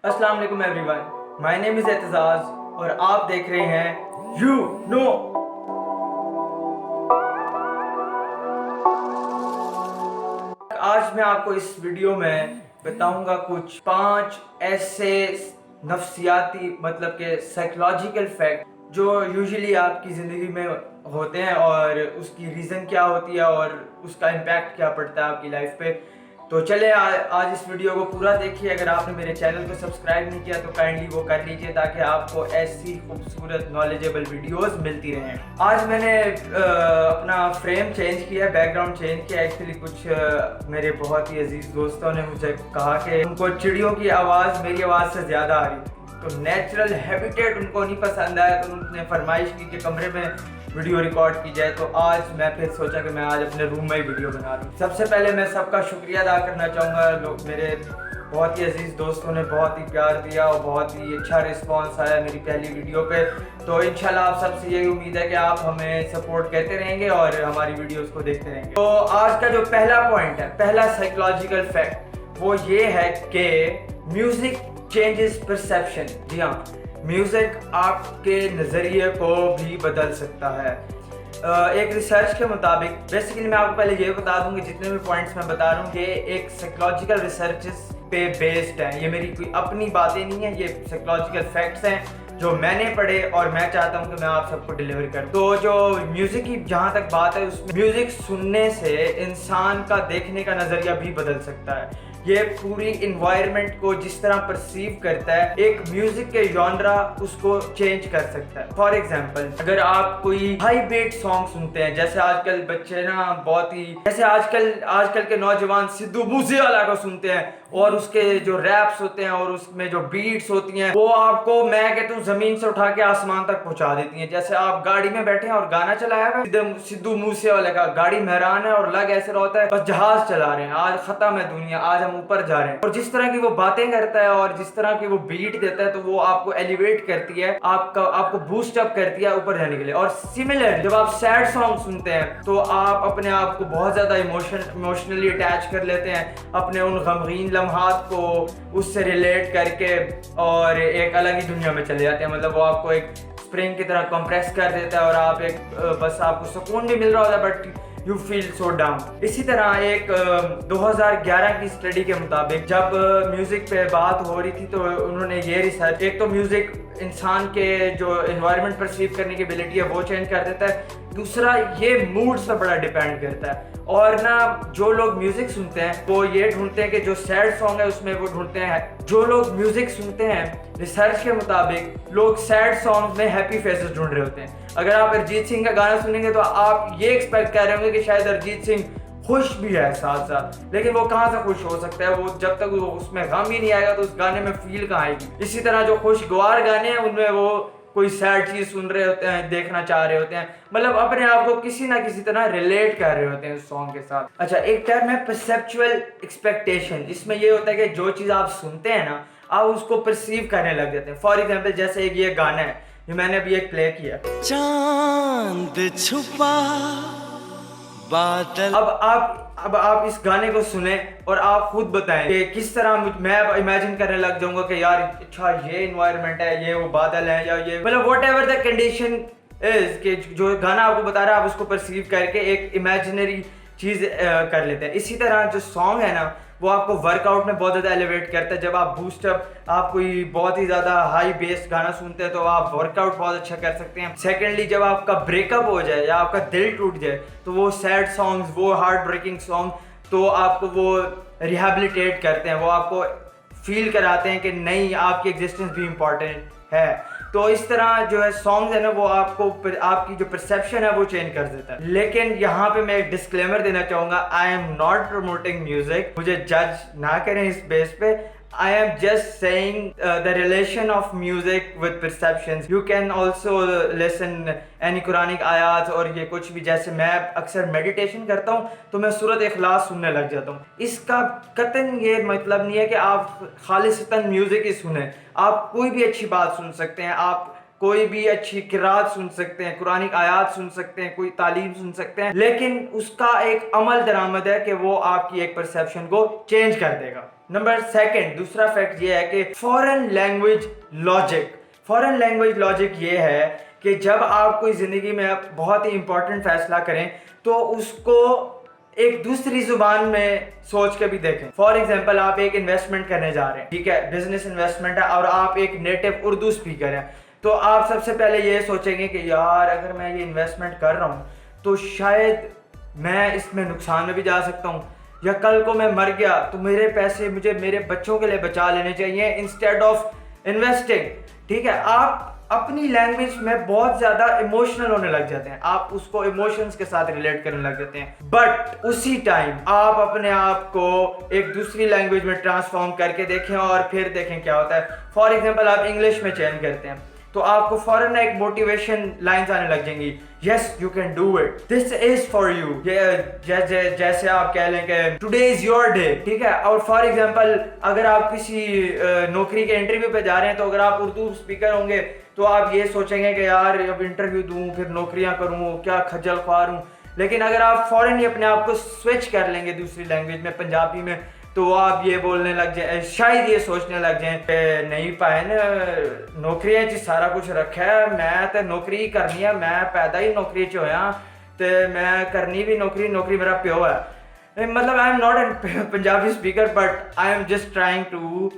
अस्सलाम वालेकुम everyone, my name is Aitzaz और आप देख रहे हैं यू नो। आज मैं आपको इस वीडियो में बताऊंगा कुछ 5 ऐसे नफ्सियाती मतलब के साइकोलॉजिकल फैक्ट जो यूजुअली आपकी ज़िंदगी में होते हैं और उसकी रीज़न क्या होती है और उसका इम्पैक्ट क्या पड़ता है आपकी लाइफ पे। तो चले आज इस वीडियो को पूरा देखिए। अगर आपने मेरे चैनल को सब्सक्राइब नहीं किया तो काइंडली वो कर लीजिए ताकि आपको ऐसी खूबसूरत नॉलेजेबल वीडियोस मिलती रहें। आज मैंने अपना फ्रेम चेंज किया, बैकग्राउंड चेंज किया। एक्चुअली कुछ मेरे बहुत ही अजीज दोस्तों ने मुझे कहा कि उनको चिड़ियों की आवाज़ मेरी आवाज़ से ज़्यादा आ रही थी, तो नेचुरल हैबिटेट उनको नहीं पसंद आया, तो उन्होंने फरमाइश की कि कमरे में वीडियो रिकॉर्ड की जाए। तो आज मैं फिर सोचा कि मैं आज अपने रूम में ही वीडियो बना रहा हूँ। सबसे पहले मैं सबका शुक्रिया अदा करना चाहूँगा। लोग मेरे बहुत ही अजीज़ दोस्तों ने बहुत ही प्यार दिया और बहुत ही अच्छा रिस्पांस आया मेरी पहली वीडियो पे। तो इंशाल्लाह आप सबसे यही उम्मीद है कि आप हमें सपोर्ट करते रहेंगे और हमारी वीडियोज़ को देखते रहेंगे। तो आज का जो पहला पॉइंट है, पहला साइकोलॉजिकल फैक्ट, वो ये है कि म्यूज़िक चेंजेस परसेप्शन। जी हाँ, म्यूज़िक आपके नज़रिए को भी बदल सकता है। एक रिसर्च के मुताबिक, बेसिकली मैं आपको पहले ये बता दूं कि जितने भी पॉइंट्स मैं बता रहा हूँ कि एक साइकोलॉजिकल रिसर्चेस पे बेस्ड हैं। ये मेरी कोई अपनी बातें नहीं है, ये साइकोलॉजिकल फैक्ट्स हैं जो मैंने पढ़े और मैं चाहता हूँ कि मैं आप सबको डिलीवर कर दूँ। तो जो म्यूज़िक की जहाँ तक बात है, उसमें म्यूज़िक सुनने से इंसान का देखने का नज़रिया भी बदल सकता है। ये पूरी इन्वायरमेंट को जिस तरह परसीव करता है, एक म्यूजिक के जॉनरा उसको चेंज कर सकता है। फॉर एग्जांपल, अगर आप कोई हाई बीट सॉन्ग सुनते हैं, जैसे आजकल बच्चे ना बहुत ही, जैसे आजकल के नौजवान सिद्धू मूसेवाला को सुनते हैं और उसके जो रैप्स होते हैं और उसमें जो बीट्स होती हैं वो आपको, मैं कहता हूँ, जमीन से उठा के आसमान तक पहुंचा देती हैं। जैसे आप गाड़ी में बैठे हैं और गाना चलाया है सिद्धू मूसेवाला का, गाड़ी मेहरान है और लग ऐसे रहा होता है बस जहाज चला रहे हैं, आज खत्म है दुनिया, आज हम ऊपर जा रहे हैं। और जिस तरह की वो बातें करता है और जिस तरह की वो बीट देता है, तो वो आपको एलिवेट करती है, आपको बूस्ट अप करती है ऊपर जाने के लिए। और सिमिलर जब आप सैड सॉन्ग सुनते हैं तो आप अपने आप को बहुत ज्यादा इमोशनली अटैच कर लेते हैं अपने उन गमगीन लम्हात को उससे रिलेट करके और एक अलग ही दुनिया में चले जाते हैं। मतलब वो आपको एक स्प्रिंग की तरह कंप्रेस कर देता है और आप एक बस आपको सुकून भी मिल रहा होता है but you feel so down. इसी तरह एक 2011 की स्टडी के मुताबिक जब म्यूजिक पे बात हो रही थी तो उन्होंने ये रिसर्च, एक तो म्यूजिक इंसान के जो एनवायरनमेंट परसीव करने की एबिलिटी है वो चेंज कर देता है, दूसरा ये मूड्स पर बड़ा डिपेंड करता है। और ना जो लोग म्यूजिक सुनते हैं वो ये ढूंढते हैं कि जो सैड सॉन्ग है उसमें वो ढूंढते हैं, जो लोग म्यूजिक सुनते हैं रिसर्च के मुताबिक लोग सैड सॉन्ग में हैप्पी फेसेस ढूंढ रहे होते हैं। अगर आप अरिजीत सिंह का गाना सुनेंगे तो आप ये एक्सपेक्ट कर रहे होंगे कि शायद अरिजीत सिंह खुश भी है साथ साथ, लेकिन वो कहाँ से खुश हो सकता है, वो जब तक वो उसमें गम ही नहीं आएगा तो उस गाने में फील कहाँ आएगी। इसी तरह जो खुशगवार गाने हैं उनमें वो कोई सैड चीज सुन रहे होते हैं, देखना चाह रहे होते हैं, मतलब अपने आप को किसी ना किसी तरह रिलेट कर रहे होते हैं उस सॉन्ग के साथ। अच्छा, एक टर्म है परसेप्चुअल एक्सपेक्टेशन। इसमें ये होता है कि जो चीज़ आप सुनते हैं ना, आप उसको परसीव करने लग जाते हैं। फॉर एग्जाम्पल, जैसे एक ये गाना है जो मैंने अभी एक प्ले किया, चांद छुपा बादल। अब आप इस गाने को सुने और आप खुद बताएं कि किस तरह मैं अब इमेजिन करने लग जाऊंगा कि यार अच्छा ये इन्वायरमेंट है, ये वो बादल है, या ये मतलब what ever the condition is, कि जो गाना आपको बता रहा है आप उसको परसीव करके एक इमेजिनरी चीज कर लेते हैं। इसी तरह जो सॉन्ग है ना वो आपको वर्कआउट में बहुत ज़्यादा एलिवेट करता है। जब आप बूस्टअप, आप कोई बहुत ही ज़्यादा हाई बेस्ड गाना सुनते हैं तो आप वर्कआउट बहुत अच्छा कर सकते हैं। सेकेंडली, जब आपका ब्रेकअप हो जाए या आपका दिल टूट जाए तो वो सैड सॉन्ग्स, वो हार्ट ब्रेकिंग सॉन्ग तो आपको वो रिहेबिलिटेट करते हैं, वो आपको फील कराते हैं कि नहीं, आपकी एग्जिस्टेंस भी इम्पॉर्टेंट है। तो इस तरह जो है सॉन्ग्स है ना वो आपको आपकी जो परसेप्शन है वो चेंज कर देता है। लेकिन यहाँ पे मैं एक डिस्क्लेमर देना चाहूँगा, आई एम नॉट प्रमोटिंग म्यूजिक, मुझे जज ना करें इस बेस पे। I am just saying the relation of music with perceptions. You can also listen any Quranic ayat और ये कुछ भी, जैसे मैं अक्सर मेडिटेशन करता हूँ तो मैं सूरत इखलास सुनने लग जाता हूँ। इसका कतन ये मतलब नहीं है कि आप खालिसतन म्यूजिक ही सुने, आप कोई भी अच्छी बात सुन सकते हैं, आप कोई भी अच्छी किरात सुन सकते हैं, कुरानिक आयात सुन सकते हैं, कोई तालीम सुन सकते हैं, लेकिन उसका एक अमल दरामद है कि वो आपकी एक परसेप्शन को चेंज कर देगा। नंबर सेकंड, दूसरा फैक्ट ये है कि फॉरेन लैंग्वेज लॉजिक ये है कि जब आप कोई ज़िंदगी में बहुत ही इंपॉर्टेंट फैसला करें तो उसको एक दूसरी जुबान में सोच के भी देखें। फॉर एग्जाम्पल, आप एक इन्वेस्टमेंट करने जा रहे हैं, ठीक है, बिजनेस इन्वेस्टमेंट है, और आप एक नेटिव उर्दू स्पीकर हैं, तो आप सबसे पहले ये सोचेंगे कि यार अगर मैं ये इन्वेस्टमेंट कर रहा हूँ तो शायद मैं इसमें नुकसान में भी जा सकता हूँ, या कल को मैं मर गया तो मेरे पैसे मुझे मेरे बच्चों के लिए बचा लेने चाहिए इंस्टेड ऑफ इन्वेस्टिंग। ठीक है, आप अपनी लैंग्वेज में बहुत ज्यादा इमोशनल होने लग जाते हैं, आप उसको इमोशंस के साथ रिलेट करने लग जाते हैं, बट उसी टाइम आप अपने आप को एक दूसरी लैंग्वेज में ट्रांसफॉर्म करके देखें और फिर देखें क्या होता है। फॉर एग्जांपल, आप इंग्लिश में चेंज करते हैं तो आपको फौरन एक मोटिवेशन लाइंस आने लग जाएंगी, yes you can do it, this is for you, जैसे आप कह लें कि टुडे इज योर डे। ठीक है, और फॉर एग्जांपल अगर आप किसी नौकरी के इंटरव्यू पे जा रहे हैं तो अगर आप उर्दू स्पीकर होंगे तो आप ये सोचेंगे कि यार अब इंटरव्यू दूं, फिर नौकरियां करूं, क्या खज्जल ख्वार हूं। लेकिन अगर आप फौरन ही अपने आप को स्विच कर लेंगे दूसरी लैंग्वेज में, पंजाबी में, तो आप ये बोलने लग जाए, शायद ये सोचने लग जाए कि नहीं पाए न नौकरी च सारा कुछ रखा है, मैं तो नौकरी ही करनी है, मैं पैदा ही नौकरी च होया ते मैं करनी भी नौकरी मेरा प्यो है। मतलब I am not an Punjabi speaker but I am just trying to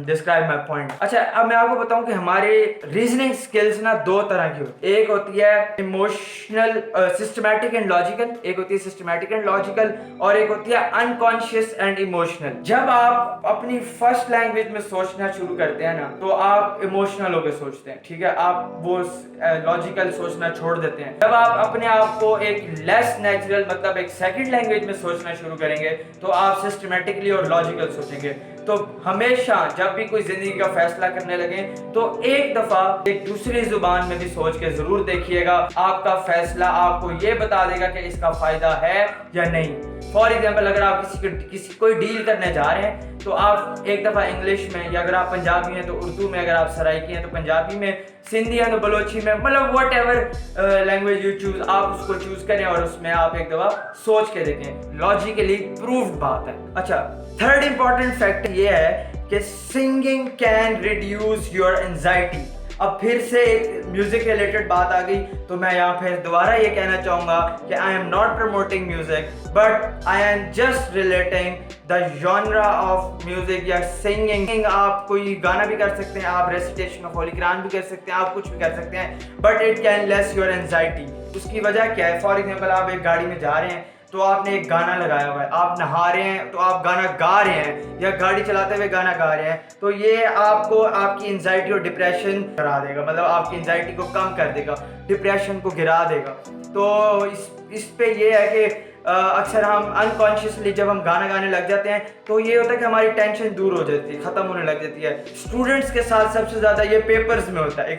describe my point. अच्छा, अब मैं आपको बताऊं कि हमारे रीजनिंग स्किल्स ना दो तरह की होती है, एक होती है इमोशनल सिस्टमैटिक एंड लॉजिकल, एक होती है सिस्टमैटिक एंड लॉजिकल, और एक होती है अनकॉन्शियस एंड इमोशनल। जब आप अपनी फर्स्ट लैंग्वेज में सोचना शुरू करते हैं ना तो आप इमोशनल होकर सोचते हैं, ठीक है, आप वो लॉजिकल सोचना छोड़ देते हैं। जब आप अपने आप को एक लेस नेचुरल मतलब एक सेकंड लैंग्वेज में सोचना शुरू करेंगे तो आप सिस्टमैटिकली और लॉजिकल सोचेंगे। तो हमेशा जब भी कोई जिंदगी का फैसला करने लगे तो एक दफा एक दूसरी जुबान में भी सोच के जरूर देखिएगा, आपका फैसला आपको ये बता देगा कि इसका फायदा है या नहीं। फॉर एग्जाम्पल, अगर आप किसी कोई डील करने जा रहे हैं तो आप एक दफा इंग्लिश में, या अगर आप पंजाबी हैं तो उर्दू में, अगर आप सराइकी हैं तो पंजाबी में, सिंधी हैं तो बलोची में, मतलब what ever language you choose, आप उसको चूज करें और उसमें आप एक दफा सोच के देखें। लॉजिकली प्रूव्ड बात है। अच्छा, थर्ड इंपॉर्टेंट फैक्ट ये है कि singing can reduce your anxiety. अब फिर से एक म्यूजिक रिलेटेड बात आ गई तो मैं यहाँ फिर दोबारा ये कहना चाहूंगा कि आई am not promoting music but I am just relating the genre of music या सिंगिंग। आप कोई गाना भी कर सकते हैं, आप रेसिटेशन ऑफ होली कुरान भी कर सकते हैं, आप कुछ भी कर सकते हैं, but it can less your anxiety. उसकी वजह क्या है? फॉर एग्जाम्पल, आप एक गाड़ी में जा रहे हैं तो आपने एक गाना लगाया हुआ है, आप नहा रहे हैं तो आप गाना गा रहे हैं, या गाड़ी चलाते हुए गाना गा रहे हैं, तो ये आपको आपकी एंजाइटी और डिप्रेशन करा देगा, मतलब आपकी एंजाइटी को कम कर देगा, डिप्रेशन को गिरा देगा। तो इस पे ये है कि अक्सर हम अनकॉन्शियसली जब हम गाना गाने लग जाते हैं तो ये होता है कि हमारी टेंशन दूर हो जाती है, ख़त्म होने लग जाती है। स्टूडेंट्स के साथ सबसे ज़्यादा ये पेपर्स में होता है,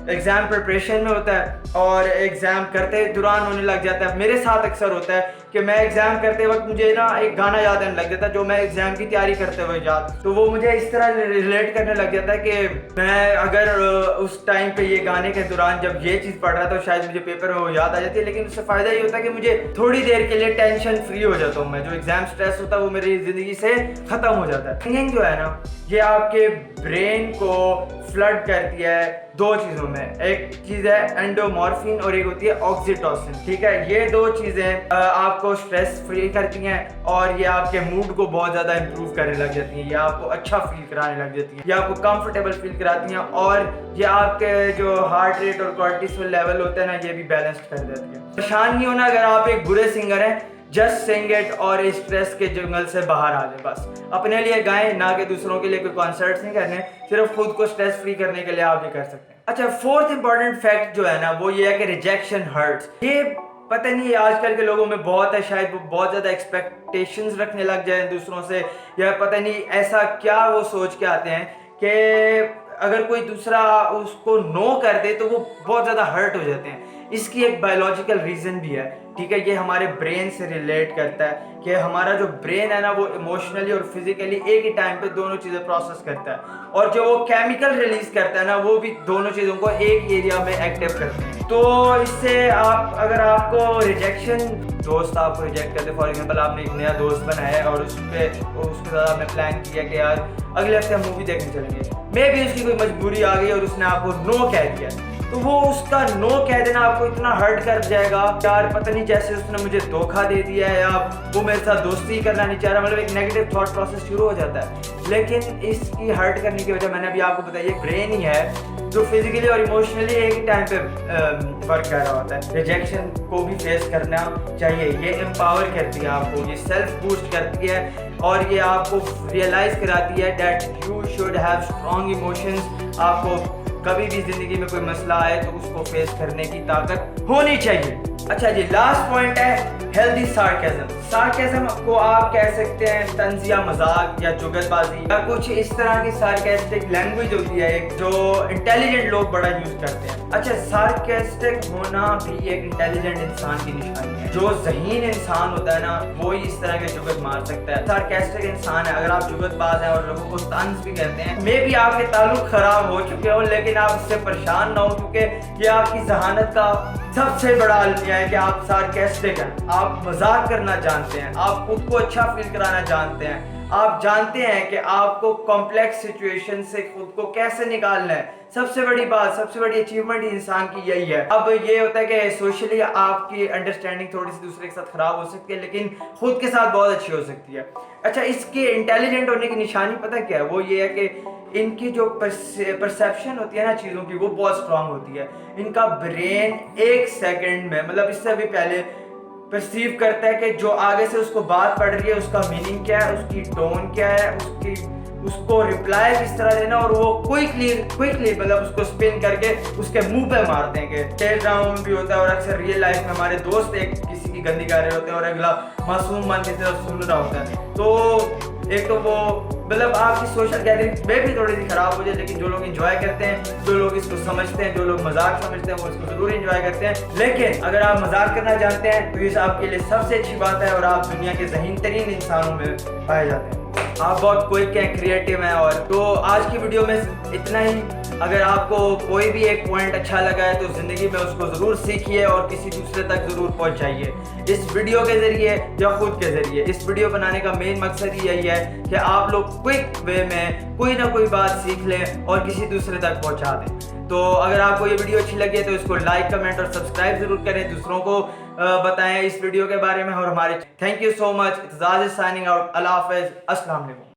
एग्ज़ाम प्रिपरेशन में होता है और एग्ज़ाम करते दौरान होने लग जाता है। मेरे साथ अक्सर होता है कि मैं एग्ज़ाम करते वक्त मुझे ना एक गाना याद आने लग जाता है जो मैं एग्ज़ाम की तैयारी करते हुए याद, तो वो मुझे इस तरह रिलेट करने लग जाता है कि मैं अगर उस टाइम पे ये गाने के दौरान जब ये चीज़ पढ़ रहा था तो शायद मुझे पेपर में वो याद आ जाती है। लेकिन उससे फ़ायदा ये होता है कि मुझे थोड़ी देर के लिए टेंशन फ्री हो जाता हूँ, मैं जो एग्जाम स्ट्रेस होता है वो मेरी जिंदगी से खत्म हो जाता है। सिंगिंग जो है ना, ये आपके ब्रेन को फ्लड करती है दो चीजों में, एक चीज है एंडोमॉर्फिन और एक होती है ऑक्सीटोसिन। ठीक है, ये दो चीजें आपको स्ट्रेस फ्री करती हैं और ये आपके मूड को बहुत ज्यादा इंप्रूव करने लग जाती हैं, ये आपको अच्छा फील कराने लग जाती हैं, ये आपको कंफर्टेबल फील कराती हैं और ये आपके जो हार्ट रेट और कॉर्टिसोल लेवल होता है ना, ये भी बैलेंस्ड कर देती है। परेशान नहीं होना अगर आप एक बुरे सिंगर हैं, जस्ट सिंग इट और इस स्ट्रेस के जंगल से बाहर आ जाए। बस अपने लिए गाएं, ना कि दूसरों के लिए कोई कॉन्सर्ट्स नहीं करने, सिर्फ खुद को स्ट्रेस फ्री करने के लिए आप ये कर सकते हैं। अच्छा, फोर्थ इंपॉर्टेंट फैक्ट जो है ना वो ये है कि रिजेक्शन हर्ट्स। ये पता नहीं आजकल के लोगों में बहुत है, शायद वो बहुत ज़्यादा एक्सपेक्टेशंस रखने लग जाए दूसरों से, या पता नहीं ऐसा क्या वो सोच के आते हैं कि अगर कोई दूसरा उसको नो कर दे तो वो बहुत ज़्यादा हर्ट हो जाते हैं। इसकी एक बायोलॉजिकल रीज़न भी है, ठीक है, ये हमारे ब्रेन से रिलेट करता है कि हमारा जो ब्रेन है ना वो इमोशनली और फिजिकली एक ही टाइम पे दोनों चीज़ें प्रोसेस करता है, और जो वो केमिकल रिलीज करता है ना वो भी दोनों चीज़ों को एक एरिया में एक्टिव करते हैं। तो इससे आप, अगर आपको रिजेक्शन, दोस्त आपको रिजेक्ट करते, फॉर एग्जांपल आपने एक नया दोस्त बनाया है और उसके साथ आपने प्लान किया कि यार अगले हफ्ते हम मूवी देखने चलेंगे, मे भी उसकी कोई मजबूरी आ गई और उसने आपको नो कह दिया, तो वो उसका नो कह देना आपको इतना हर्ट कर जाएगा, यार पता नहीं जैसे उसने मुझे धोखा दे दिया है या वो मेरे साथ दोस्ती ही करना नहीं चाह रहा, मतलब एक नेगेटिव थॉट प्रोसेस शुरू हो जाता है। लेकिन इसकी हर्ट करने की वजह मैंने अभी आपको बताई, ये ब्रेन ही है जो फिजिकली और इमोशनली एक ही टाइम पे वर्क कर रहा होता है। रिजेक्शन को भी फेस करना चाहिए, ये एम्पावर करती है आपको, ये सेल्फ बूस्ट करती है और ये आपको रियलाइज कराती है that you should have strong emotions. आपको कभी भी जिंदगी में कोई मसला आए तो उसको फेस करने की ताकत होनी चाहिए। अच्छा जी, लास्ट पॉइंट है हेल्दी सार्केज्म। सार्केज्म को आप कह सकते हैं तंज या मजाक या जुगतबाजी या कुछ इस तरह की सार्केस्टिक लैंग्वेज होती है एक जो इंटेलिजेंट लोग बड़ा यूज करते हैं। अच्छा, सार्केस्टिक होना भी एक इंटेलिजेंट इंसान की निशानी है। जो ज़हीन इंसान होता है ना, वो ही इस तरह के जुगत मार सकता है। सार्केस्टिक इंसान है, अगर आप जुगतबाज हैं और लोगों को तंज भी कहते हैं, मे भी आपके ताल्लुक खराब हो चुके हो, लेकिन आप इससे परेशान ना हो, क्योंकि ये आपकी जहानत का सबसे बड़ा अलमिया है कि आप सार्केस्टिक हैं, आप मजाक करना जानते हैं, आप खुद को अच्छा फील कराना जानते हैं, आप जानते हैं कि आपको कॉम्प्लेक्स सिचुएशन से खुद को कैसे निकालना है। सबसे बड़ी बात, सबसे बड़ी अचीवमेंट इंसान की यही है। अब ये होता है कि सोशली आपकी अंडरस्टैंडिंग थोड़ी सी दूसरे के साथ खराब हो सकती है, लेकिन खुद के साथ बहुत अच्छी हो सकती है। अच्छा, इसके इंटेलिजेंट होने की निशानी पता क्या है? वो ये है कि इनकी जो परसेप्शन होती है ना चीज़ों की, वो बहुत स्ट्रांग होती है। इनका ब्रेन एक सेकंड में, मतलब इससे भी पहले परसीव करता है कि जो आगे से उसको बात पड़ रही है उसका मीनिंग क्या है, उसकी टोन क्या है, उसको रिप्लाई किस तरह देना, और वो क्विकली मतलब उसको स्पिन करके उसके मुंह पे मारते हैं। कि टेल ड्रामा में भी होता है और अक्सर रियल लाइफ में हमारे दोस्त एक किसी की गंदी गा रहे होते हैं और अगला मासूम मन की तरफ सुन रहा होता है। तो एक तो वो मतलब आपकी सोशल गैदरिंग में भी थोड़ी सी खराब हो जाए, लेकिन जो लोग एंजॉय करते हैं, जो लोग इसको समझते हैं, जो लोग मजाक समझते हैं, वो इसको जरूर एंजॉय करते हैं। लेकिन अगर आप मजाक करना जानते हैं तो ये आपके लिए सबसे अच्छी बात है और आप दुनिया के ज़हीन तरीन इंसानों में पाए जाते हैं। आप बहुत क्विक हैं, क्रिएटिव हैं। और तो आज की वीडियो में इतना ही। अगर आपको कोई भी एक पॉइंट अच्छा लगा है तो ज़िंदगी में उसको ज़रूर सीखिए और किसी दूसरे तक ज़रूर पहुंचाइए, इस वीडियो के ज़रिए या खुद के ज़रिए। इस वीडियो बनाने का मेन मकसद ही यही है कि आप लोग क्विक वे में कोई ना कोई बात सीख लें और किसी दूसरे तक पहुंचा दें। तो अगर आपको ये वीडियो अच्छी लगी है तो इसको लाइक, कमेंट और सब्सक्राइब ज़रूर करें, दूसरों को बताएं इस वीडियो के बारे में। और हमारे thank you so much. Aitzaz signing out. अल्लाह हाफ़िज़। अस्सलाम वालेकुम।